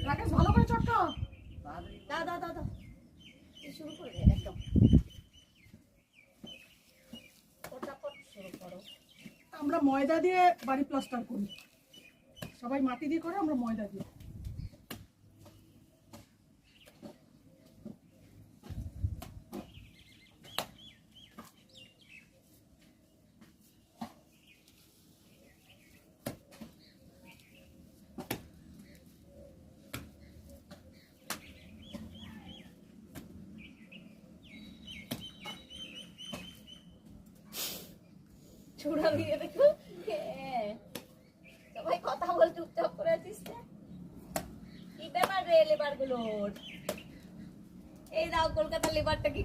রাকেশ ভালো করে চটকাও। দাও দাও দাও দাও, শুরু করে দে একদম। ফটাফট শুরু করো। আমরা ময়দা দিয়ে বাড়ি প্লাস্টার করি, সবাই মাটি দিয়ে করে, আমরা ময়দা দিয়ে। চূড়া দিয়ে দেখো, সবাই কথা বল, চুপচাপ করে আছিস না। কি ব্যাপার রে লেবার গুলোর? এই দাও, কলকাতার লেবারটা কি